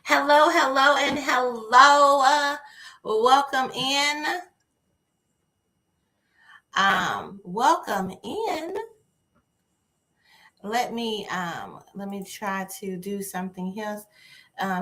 Hello, hello, and hello. Welcome in. Welcome in. Let me try to do something else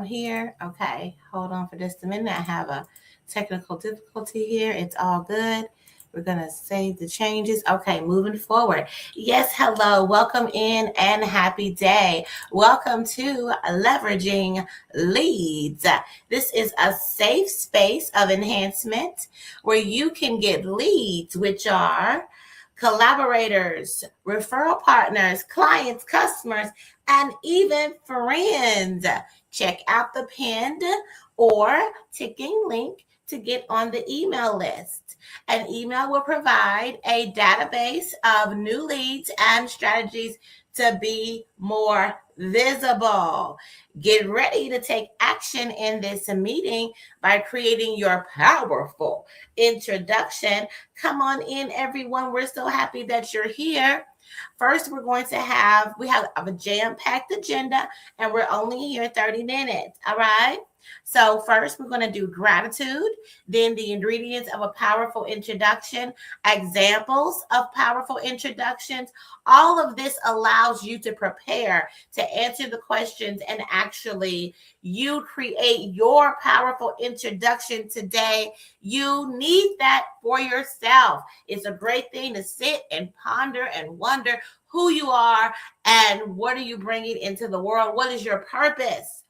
here. Okay, hold on for just a minute. I have a technical difficulty here. It's all good. We're gonna save the changes. Okay, moving forward. Yes, hello, welcome in, and happy day. Welcome to Leveraging Leads. This is a safe space of enhancement where you can get leads, which are collaborators, referral partners, clients, customers, and even friends. Check out the pinned or ticking link to get on the email list. An email will provide a database of new leads and strategies to be more visible. Get ready to take action in this meeting by creating your powerful introduction. Come on in, everyone. We're so happy that you're here. First, we have a jam-packed agenda, and we're only here 30 minutes. All right. So first, we're going to do gratitude, then the ingredients of a powerful introduction, examples of powerful introductions. All of this allows you to prepare to answer the questions and actually you create your powerful introduction today. You need that for yourself. It's a great thing to sit and ponder and wonder who you are and what are you bringing into the world. What is your purpose?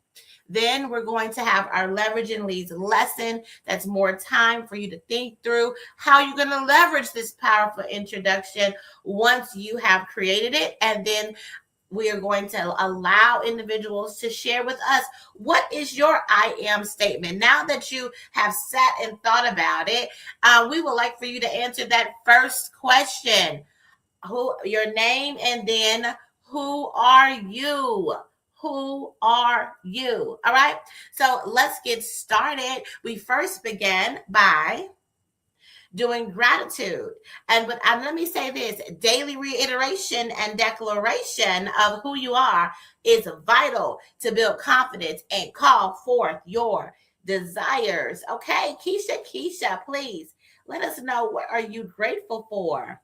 Then we're going to have our leveraging leads lesson. That's more time for you to think through how you're going to leverage this powerful introduction once you have created it. And then we are going to allow individuals to share with us what is your I am statement. Now that you have sat and thought about it, we would like for you to answer that first question. Your name, and then who are you? Who are you? All right. So let's get started. We first began by doing gratitude. And let me say this, daily reiteration and declaration of who you are is vital to build confidence and call forth your desires. Okay, Keisha, please let us know, what are you grateful for?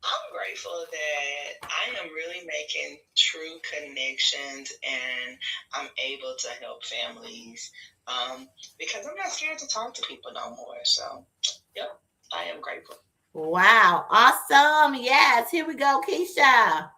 I'm grateful that I am really making true connections and I'm able to help families because I'm not scared to talk to people no more. So, yep, I am grateful. Wow, awesome. Yes, here we go, Keisha.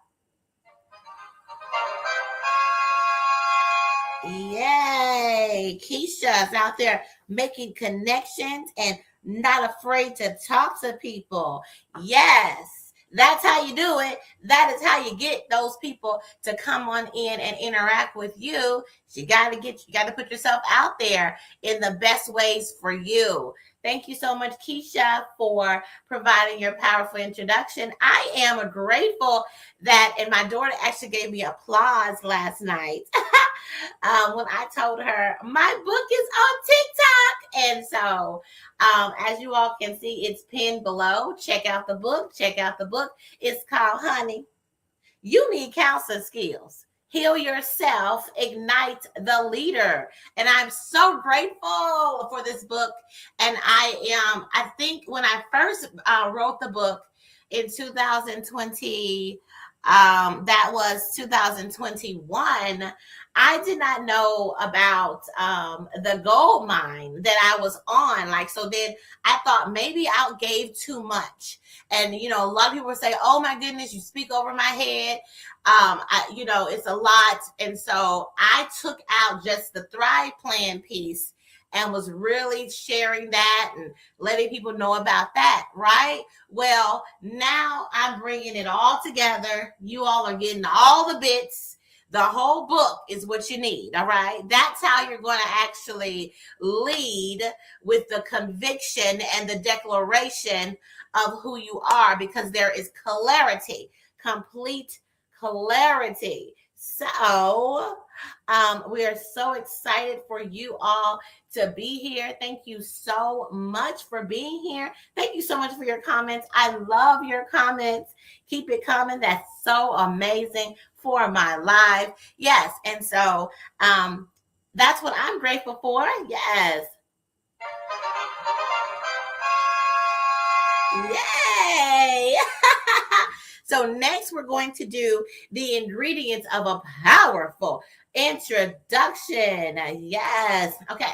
Yay! Keisha's out there making connections and not afraid to talk to people. Yes, that's how you do it. That is how you get those people to come on in and interact with you. You got to put yourself out there in the best ways for you. Thank you so much, Keisha, for providing your powerful introduction. I am grateful that, and my daughter actually gave me applause last night. When I told her my book is on TikTok. And so, as you all can see, it's pinned below. Check out the book. Check out the book. It's called Honey, You Need Counseling Skills. Heal Yourself, Ignite the Leader. And I'm so grateful for this book. And I think when I first wrote the book in 2020, that was 2021, I did not know about the gold mine that I was on. Like, so then I thought maybe I gave too much. And, a lot of people say, oh my goodness, you speak over my head. It's a lot. And so I took out just the Thrive Plan piece and was really sharing that and letting people know about that, right? Well, now I'm bringing it all together. You all are getting all the bits. The whole book is what you need, all right? That's how you're going to actually lead, with the conviction and the declaration of who you are, because there is clarity, complete clarity. So, we are so excited for you all to be here. Thank you so much for being here. Thank you so much for your comments. I love your comments. Keep it coming. That's so amazing for my live. Yes. And so, that's what I'm grateful for. Yes. Yay! So next we're going to do the ingredients of a powerful introduction. Yes. Okay.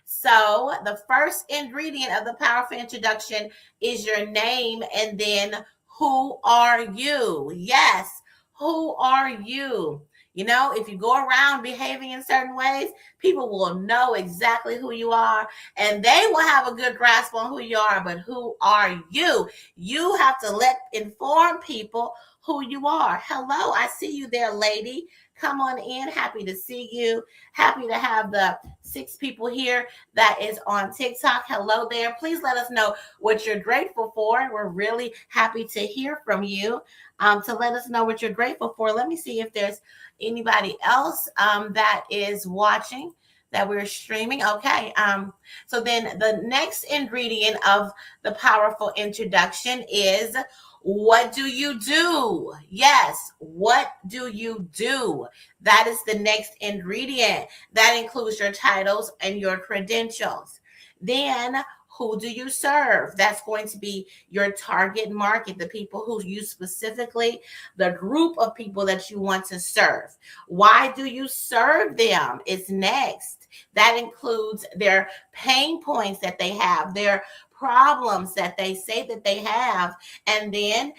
So the first ingredient of the powerful introduction is your name and then who are you? Yes. Who are you? You know, if you go around behaving in certain ways, people will know exactly who you are and they will have a good grasp on who you are, but who are you? You have to inform people who you are. Hello, I see you there, lady. Come on in. Happy to see you. Happy to have the 6 people here that is on TikTok. Hello there. Please let us know what you're grateful for. We're really happy to hear from you. To let us know what you're grateful for. Let me see if there's anybody else that is watching that we're streaming. Okay. So then the next ingredient of the powerful introduction is what do you do? Yes, what do you do? That is the next ingredient. That includes your titles and your credentials. Then who do you serve? That's going to be your target market, the people who you specifically, the group of people that you want to serve. Why do you serve them? Is next. That includes their pain points that they have, their problems that they say that they have, and then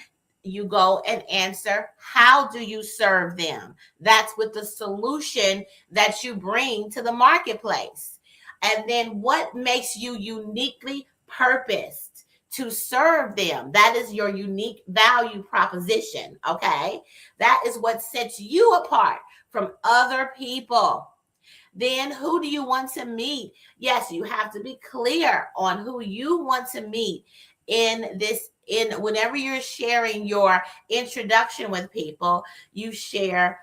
you go and answer, how do you serve them? That's with the solution that you bring to the marketplace. And then what makes you uniquely purposed to serve them? That is your unique value proposition. Okay. That is what sets you apart from other people. Then who do you want to meet? Yes, you have to be clear on who you want to meet in whenever you're sharing your introduction with people. You share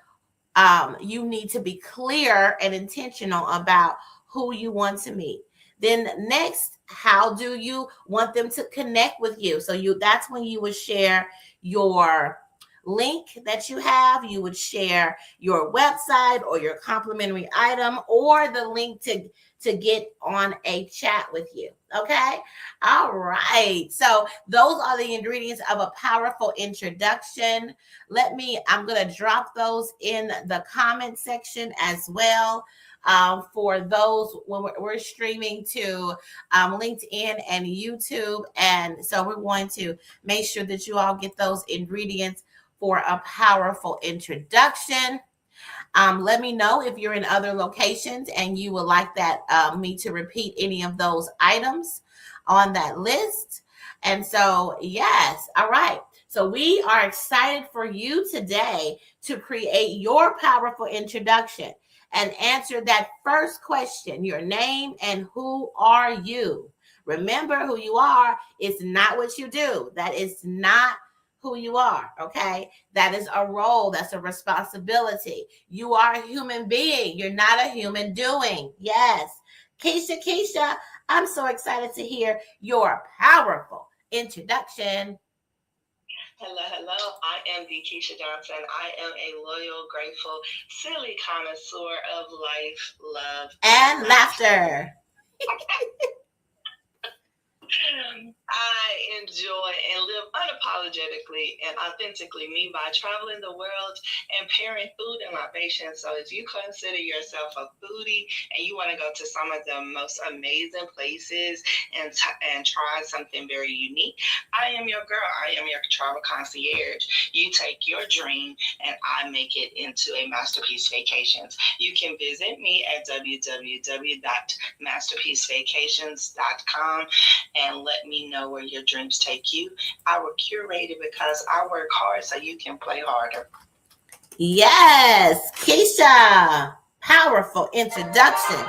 you need to be clear and intentional about who you want to meet. Then next, how do you want them to connect with you? So that's when you would share your link that you have. You would share your website or your complimentary item or the link to get on a chat with you. Okay. All right. So those are the ingredients of a powerful introduction. I'm going to drop those in the comment section as well. For those when we're streaming to LinkedIn and YouTube. And so we're going to make sure that you all get those ingredients for a powerful introduction. Let me know if you're in other locations and you would like that me to repeat any of those items on that list. And so, yes, all right. So we are excited for you today to create your powerful introduction and answer that first question, your name and who are you? Remember, who you are is not what you do. That is not who you are. Okay. That is a role. That's a responsibility. You are a human being. You're not a human doing. Yes. Keisha, I'm so excited to hear your powerful introduction. Hello. I am Keisha Johnson. I am a loyal, grateful, silly connoisseur of life, love, and laughter. I enjoy and live unapologetically and authentically me by traveling the world and pairing food and libation. So if you consider yourself a foodie and you want to go to some of the most amazing places and try something very unique, I am your girl. I am your travel concierge. You take your dream and I make it into a Masterpiece Vacations. You can visit me at www.masterpiecevacations.com and let me know where your dreams take you. I will curate it because I work hard so you can play harder. Yes, Keisha, powerful introduction.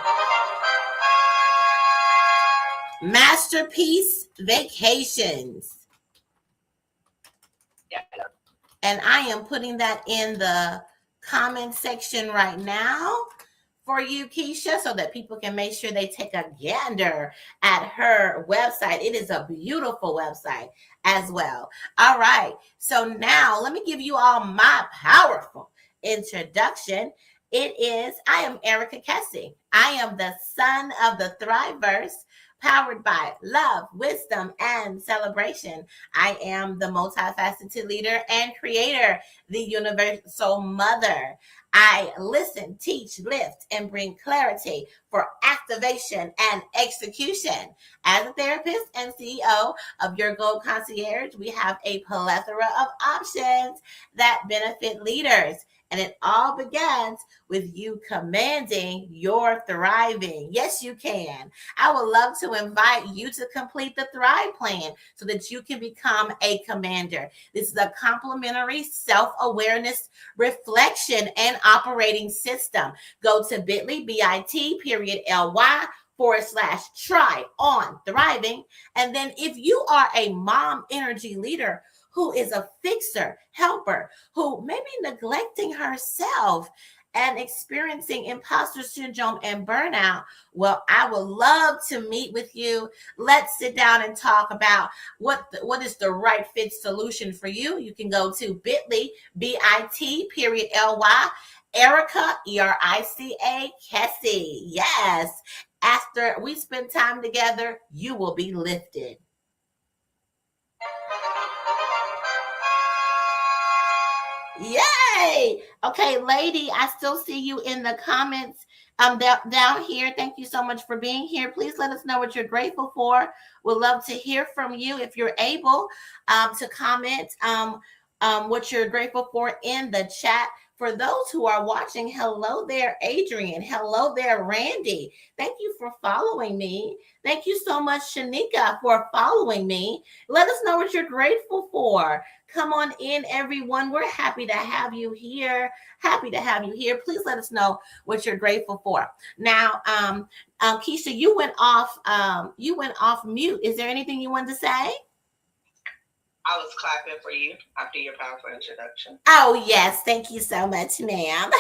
Masterpiece Vacations. Yeah. And I am putting that in the comment section right now for you, Keisha, so that people can make sure they take a gander at her website. It is a beautiful website as well. All right. So now let me give you all my powerful introduction. I am Erica Kessie. I am the son of the Thriveverse, powered by love, wisdom, and celebration. I am the multifaceted leader and creator, the universal mother. I listen, teach, lift, and bring clarity for activation and execution. As a therapist and CEO of Your Goal Concierge, we have a plethora of options that benefit leaders. And it all begins with you commanding your thriving. Yes, you can. I would love to invite you to complete the Thrive Plan so that you can become a commander. This is a complimentary self-awareness reflection and operating system. Go to bit.ly/try on thriving. And then if you are a mom energy leader who is a fixer, helper, who may be neglecting herself and experiencing imposter syndrome and burnout, well, I would love to meet with you. Let's sit down and talk about what is the right fit solution for you. You can go to bit.ly, bit.ly, Erica, Erica, Kessie. Yes. After we spend time together, you will be lifted. Yay! Okay, lady, I still see you in the comments down here. Thank you so much for being here. Please let us know what you're grateful for. We'd love to hear from you if you're able to comment what you're grateful for in the chat. For those who are watching, hello there, Adrian. Hello there, Randy. Thank you for following me. Thank you so much, Shanika, for following me. Let us know what you're grateful for. Come on in, everyone. We're happy to have you here. Happy to have you here. Please let us know what you're grateful for. Now, Keisha, you went off mute. Is there anything you wanted to say? I was clapping for you after your powerful introduction. Oh, yes. Thank you so much, ma'am.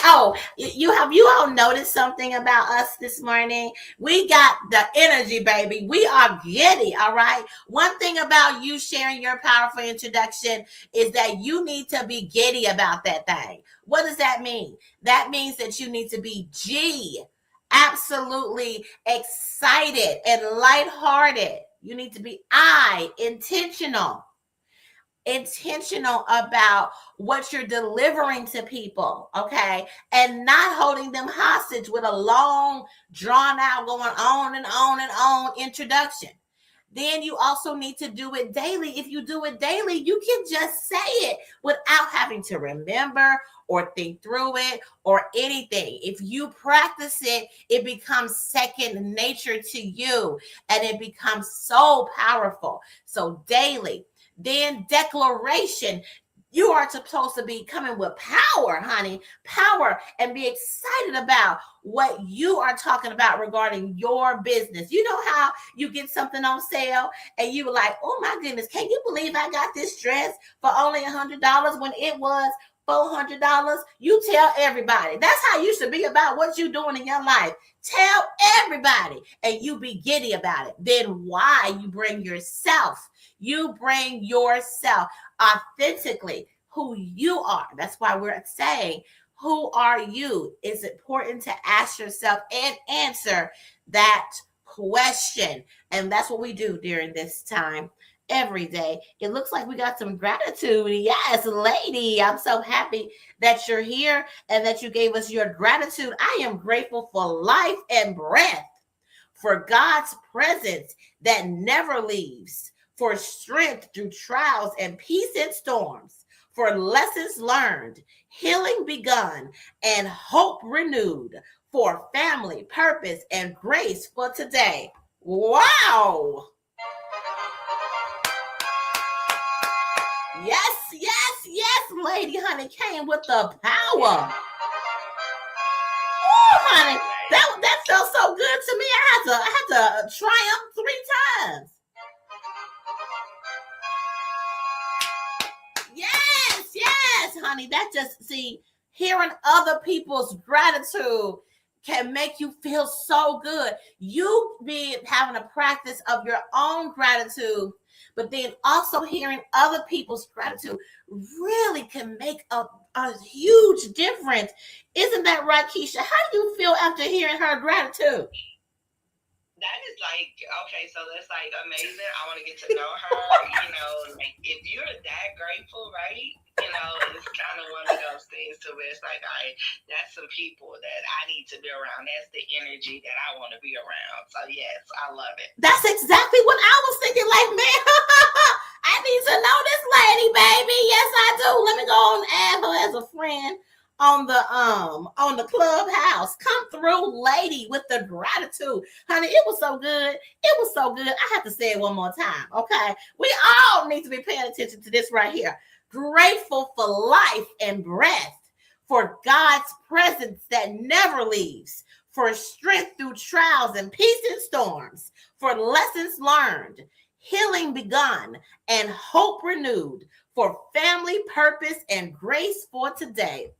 Oh, you all noticed something about us this morning? We got the energy, baby. We are giddy, all right? One thing about you sharing your powerful introduction is that you need to be giddy about that thing. What does that mean? That means that you need to be absolutely excited and lighthearted. You need to be intentional about what you're delivering to people, okay? And not holding them hostage with a long, drawn out, going on and on and on introduction. Then you also need to do it daily. If you do it daily, you can just say it without having to remember or think through it or anything. If you practice it, it becomes second nature to you and it becomes so powerful. So daily. Then declaration. You are supposed to be coming with power, honey, power, and be excited about what you are talking about regarding your business. You know how you get something on sale and you were like, oh my goodness, can you believe I got this dress for only $100 when it was $400? You tell everybody. That's how you should be about what you're doing in your life. Tell everybody and you be giddy about it. Then why you bring yourself? You bring yourself authentically who you are. That's why we're saying, who are you? It's important to ask yourself and answer that question. And that's what we do during this time every day. It looks like we got some gratitude. Yes, lady. I'm so happy that you're here and that you gave us your gratitude. I am grateful for life and breath, for God's presence that never leaves, for strength through trials and peace in storms, for lessons learned, healing begun, and hope renewed, for family, purpose, and grace for today. Wow! Yes, lady, honey, came with the power. Oh, honey, that felt so good to me. I had to triumph 3 times. Yes. honey, that just, see, hearing other people's gratitude can make you feel so good. You be having a practice of your own gratitude, but then also hearing other people's gratitude really can make a huge difference. Isn't that right, Keisha? How do you feel after hearing her gratitude? That is like, okay, so that's like amazing. I want to get to know her. Like if you're that grateful, right? It's kind of one of those things to where it's like, that's some people that I need to be around. That's the energy that I want to be around. So yes, I love it. That's exactly what I was thinking. Like, man, I need to know this lady, baby. Yes, I do. Let me go on and add her as a friend on the Clubhouse. Come through, lady, with the gratitude. Honey, it was so good. It was so good. I have to say it one more time. Okay. We all need to be paying attention to this right here. Grateful for life and breath, for God's presence that never leaves, for strength through trials and peace in storms, for lessons learned, healing begun, and hope renewed, for family purpose and grace for today.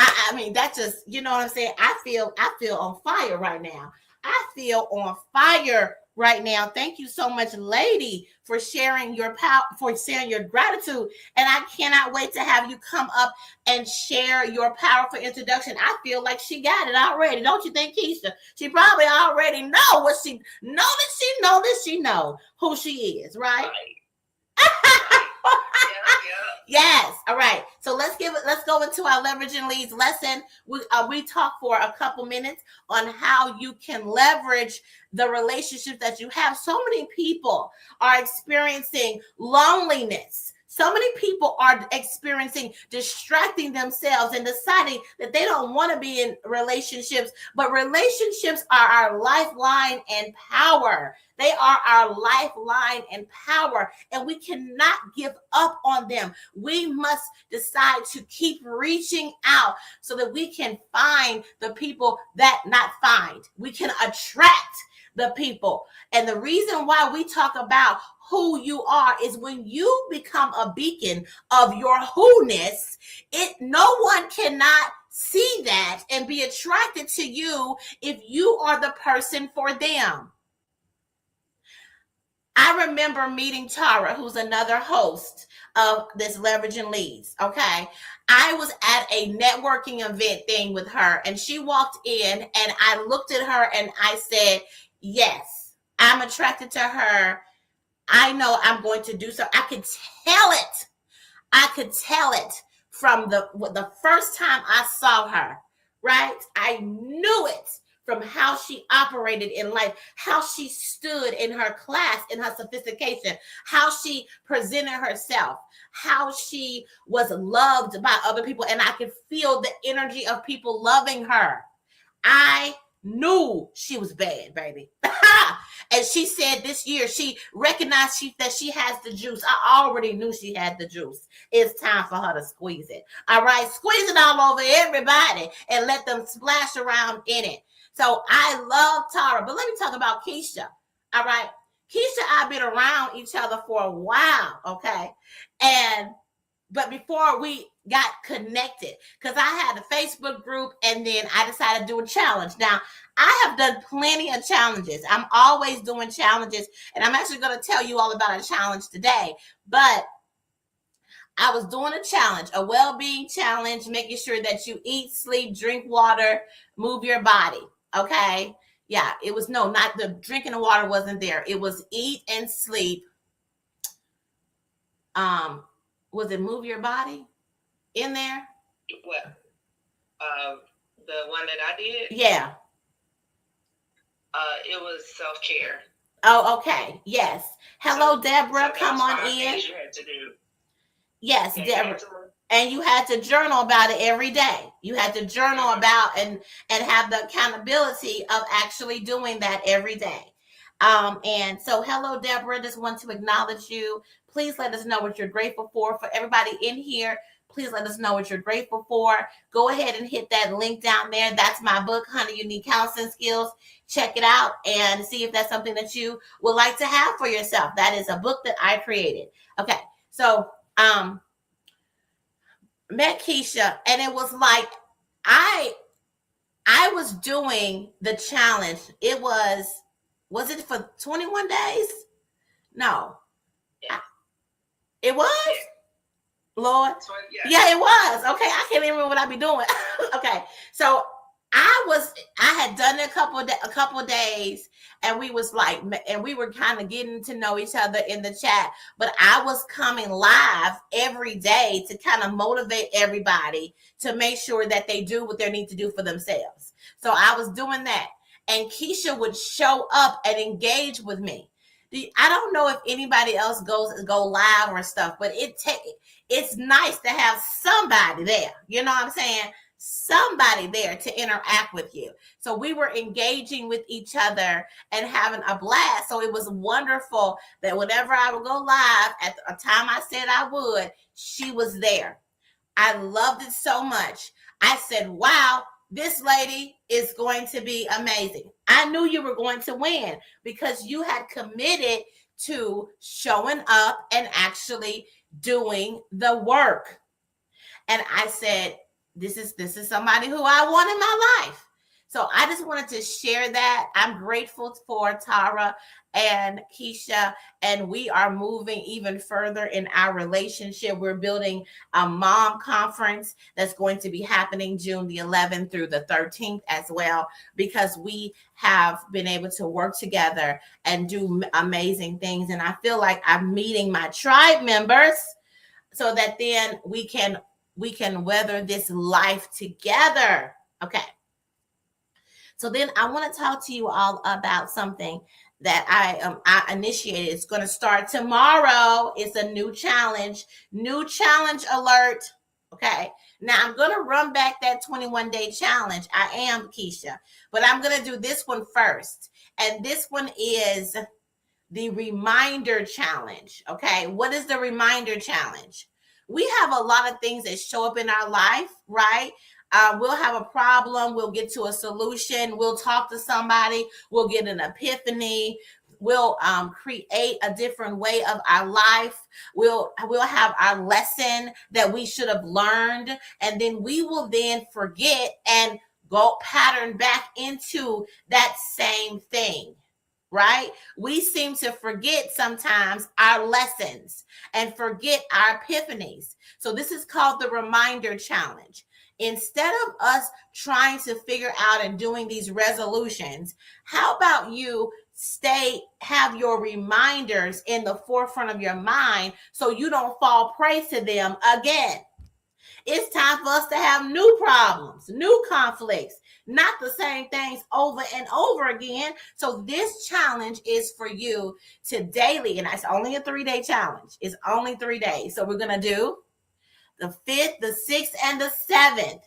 I mean, that just, you know what I'm saying? I feel on fire right now. I feel on fire right now. Thank you so much, lady, for sharing your sharing your gratitude. And I cannot wait to have you come up and share your powerful introduction. I feel like she got it already. Don't you think, Keisha? She probably already know what she know who she is, right? Yes. All right. So let's go into our leveraging leads lesson. We talk for a couple minutes on how you can leverage the relationships that you have. So many people are experiencing loneliness. So many people are experiencing distracting themselves and deciding that they don't want to be in relationships, but relationships are our lifeline and power. They are our lifeline and power, and we cannot give up on them. We must decide to keep reaching out so that we can find the people that not find. We can attract the people. And the reason why we talk about who you are is when you become a beacon of your who-ness, no one cannot see that and be attracted to you if you are the person for them. I remember meeting Tara, who's another host of this Leveraging Leads. Okay. I was at a networking event thing with her, and she walked in, and I looked at her and I said, yes, I'm attracted to her. I know I'm going to do so. I could tell it. I could tell it from the first time I saw her, right? I knew it from how she operated in life, how she stood in her class, in her sophistication, how she presented herself, how she was loved by other people. And I could feel the energy of people loving her. I knew she was bad, baby. And she said this year, she recognized that she has the juice. I already knew she had the juice. It's time for her to squeeze it. All right. Squeeze it all over everybody and let them splash around in it. So I love Tara, but let me talk about Keisha. All right. Keisha, I've been around each other for a while. Okay. But before we got connected, because I had a Facebook group and then I decided to do a challenge. Now, I have done plenty of challenges. I'm always doing challenges, and I'm actually going to tell you all about a challenge today. But I was doing a challenge, a well-being challenge, making sure that you eat, sleep, drink water, move your body. Okay. Yeah, it was not the drinking the water wasn't there. It was eat and sleep. Was it move your body in there? What? The one that I did? Yeah. It was self-care. Oh, okay. Yes. Hello, Deborah. Come on in. You had to do. Yes, Deborah. And you had to journal about it every day. You had to journal about and have the accountability of actually doing that every day. And so, hello, Deborah. Just want to acknowledge you. Please let us know what you're grateful for. For everybody in here, Please let us know what you're grateful for. Go ahead and hit that link down there. That's my book, 100 Unique Counseling Skills. Check it out and see if that's something that you would like to have for yourself. That is a book that I created. Okay, so met Keisha, and it was like I was doing the challenge. It was it for 21 days? No. Yeah. It was? Yeah. Lord. Yeah, it was. Okay, I can't even remember what I be doing. Okay, so I had done it a couple days, and we were kind of getting to know each other in the chat, but I was coming live every day to kind of motivate everybody to make sure that they do what they need to do for themselves. So I was doing that, and Keisha would show up and engage with me. I don't know if anybody else go live or stuff, but it's nice to have somebody there. You know what I'm saying? Somebody there to interact with you. So we were engaging with each other and having a blast. So it was wonderful that whenever I would go live at a time I said I would, she was there. I loved it so much. I said, wow, this lady is going to be amazing. I knew you were going to win because you had committed to showing up and actually doing the work. And I said, this is somebody who I want in my life. So I just wanted to share that. I'm grateful for Tara and Keisha, and we are moving even further in our relationship. We're building a mom conference that's going to be happening June the 11th through the 13th as well, because we have been able to work together and do amazing things. And I feel like I'm meeting my tribe members so that then we can weather this life together. Okay. So then I want to talk to you all about something that I initiated. It's going to start tomorrow. It's a new challenge alert. Okay. Now I'm going to run back that 21-day challenge. I am Keisha, but I'm going to do this one first. And this one is the reminder challenge. Okay. What is the reminder challenge? We have a lot of things that show up in our life, right? We'll have a problem. We'll get to a solution. We'll talk to somebody. We'll get an epiphany. We'll create a different way of our life. We'll have our lesson that we should have learned. And then we will then forget and go pattern back into that same thing. Right? We seem to forget sometimes our lessons and forget our epiphanies. So this is called the reminder challenge. Instead of us trying to figure out and doing these resolutions, how about you have your reminders in the forefront of your mind so you don't fall prey to them again? It's time for us to have new problems, new conflicts, not the same things over and over again. So this challenge is for you to daily, and it's only a 3-day challenge. It's only 3 days. So we're going to do the 5th, the 6th, and the 7th.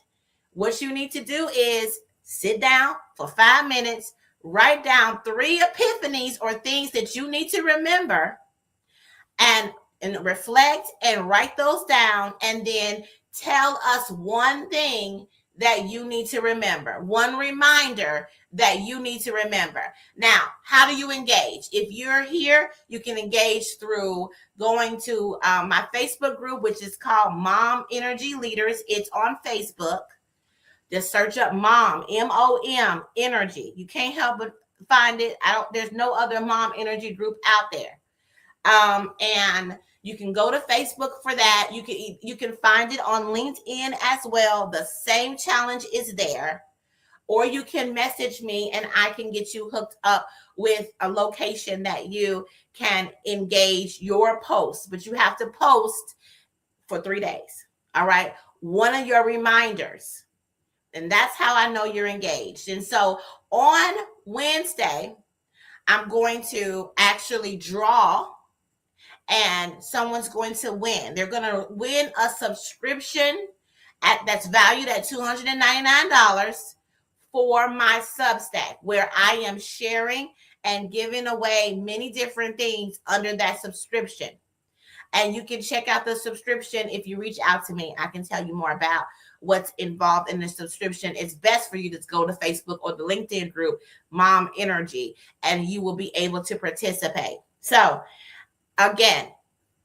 What you need to do is sit down for 5 minutes, write down 3 epiphanies or things that you need to remember, and reflect and write those down, and then tell us one thing that you need to remember, one reminder that you need to remember. Now, how do you engage? If you're here, you can engage through going to my Facebook group, which is called Mom Energy Leaders. It's on Facebook. Just search up Mom, M-O-M, Energy. You can't help but find it. There's no other Mom Energy group out there. And you can go to Facebook for that. You can find it on LinkedIn as well. The same challenge is there. Or you can message me and I can get you hooked up with a location that you can engage your posts. But you have to post for 3 days. All right. One of your reminders. And that's how I know you're engaged. And so on Wednesday, I'm going to actually draw, and someone's going to win. They're going to win a subscription that's valued at $299 for my Substack, where I am sharing and giving away many different things under that subscription. And you can check out the subscription if you reach out to me. I can tell you more about what's involved in the subscription. It's best for you to go to Facebook or the LinkedIn group, Mom Energy, and you will be able to participate. So again,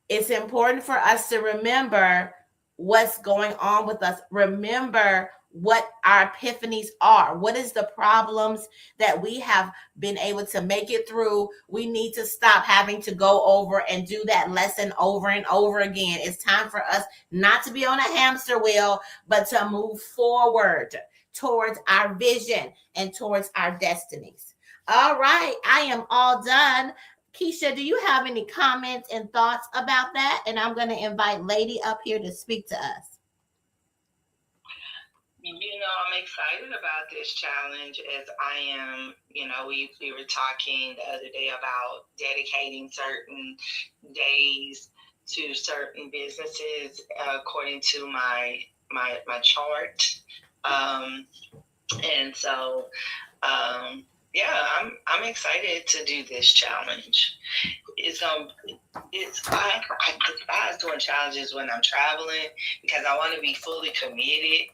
it's important for us to remember what's going on with us. Remember what our epiphanies are. What is the problems that we have been able to make it through? We need to stop having to go over and do that lesson over and over again. It's time for us not to be on a hamster wheel, but to move forward towards our vision and towards our destinies. All right, I am all done. Keisha, do you have any comments and thoughts about that? And I'm going to invite Lady up here to speak to us. I'm excited about this challenge as I am, we were talking the other day about dedicating certain days to certain businesses according to my chart. And so, I'm excited to do this challenge. I despise doing challenges when I'm traveling because I want to be fully committed.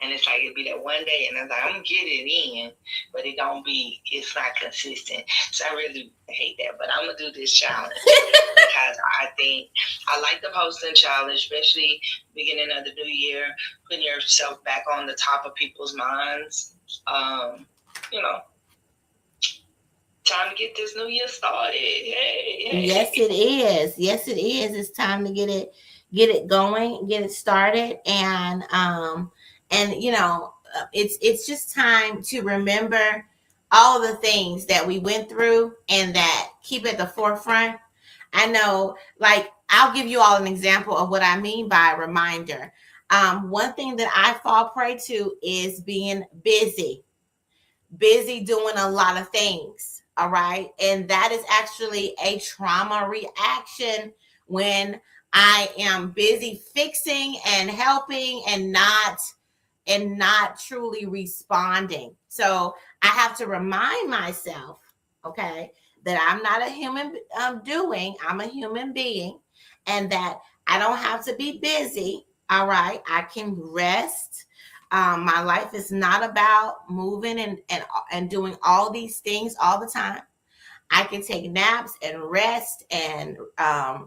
And it's like, it'd be that one day, and I'm like, I'm going to get it in, but it's not consistent. So I really hate that. But I'm going to do this challenge because I think I like the posting challenge, especially beginning of the new year, putting yourself back on the top of people's minds. Time to get this new year started. Hey. Yes, it is. Yes, it is. It's time to get it going, get it started. And it's just time to remember all the things that we went through and that keep at the forefront. I know, like, I'll give you all an example of what I mean by a reminder. One thing that I fall prey to is being busy doing a lot of things. All right. And that is actually a trauma reaction when I am busy fixing and helping and not truly responding. So I have to remind myself, okay, that I'm not a human doing, I'm a human being, and that I don't have to be busy. All right. I can rest. My life is not about moving and doing all these things all the time. I can take naps and rest and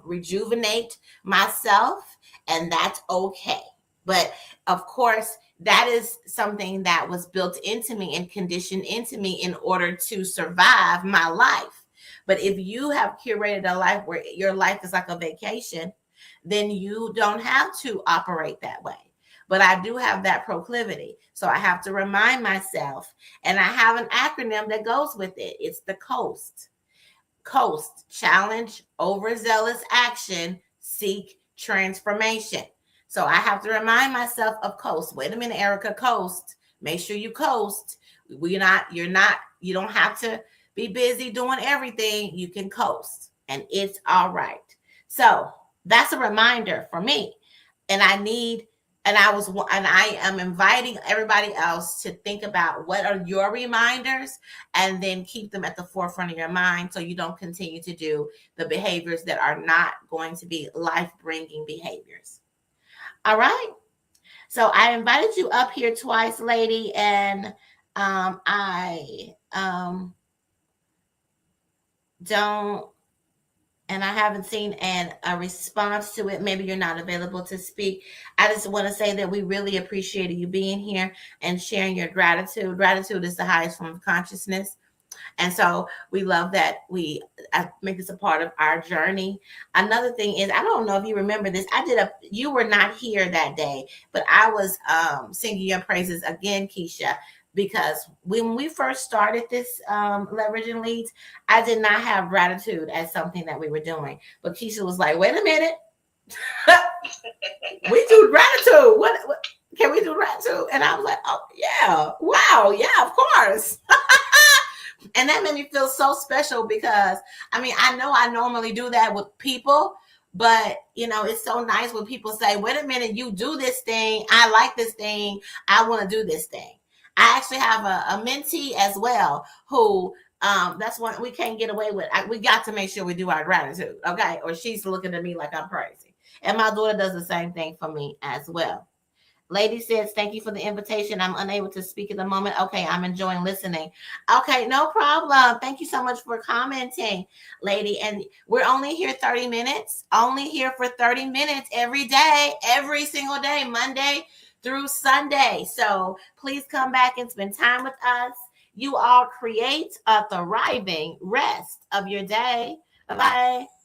rejuvenate myself, and that's okay. But of course, that is something that was built into me and conditioned into me in order to survive my life. But if you have curated a life where your life is like a vacation, then you don't have to operate that way. But I do have that proclivity. So I have to remind myself, and I have an acronym that goes with it. It's the COAST. COAST, challenge, overzealous action, seek transformation. So I have to remind myself of COAST. Wait a minute, Erica, COAST. Make sure you COAST. You don't have to be busy doing everything. You can COAST, and it's all right. So that's a reminder for me. And I am inviting everybody else to think about what are your reminders and then keep them at the forefront of your mind so you don't continue to do the behaviors that are not going to be life-bringing behaviors. All right. So I invited you up here twice, lady, and I haven't seen a response to it. Maybe you're not available to speak. I just want to say that we really appreciate you being here and sharing your gratitude. Gratitude is the highest form of consciousness. And so we love that we make this a part of our journey. Another thing is, I don't know if you remember this. You were not here that day, but I was singing your praises again, Keisha, because when we first started this Leveraging Leads, I did not have gratitude as something that we were doing. But Keisha was like, wait a minute. We do gratitude. What can we do gratitude? And I was like, oh, yeah. Wow. Yeah, of course. And that made me feel so special because, I know I normally do that with people, but, it's so nice when people say, wait a minute, you do this thing. I like this thing. I want to do this thing. I actually have a mentee as well who That's one we can't get away with. We got to make sure we do our gratitude, okay? Or she's looking at me like I'm crazy. And my daughter does the same thing for me as well. Lady says, thank you for the invitation. I'm unable to speak at the moment. Okay, I'm enjoying listening. Okay, no problem. Thank you so much for commenting, lady. And we're only here 30 minutes, only here for 30 minutes every day, every single day, Monday through Sunday. So please come back and spend time with us. You all create a thriving rest of your day. Bye-bye.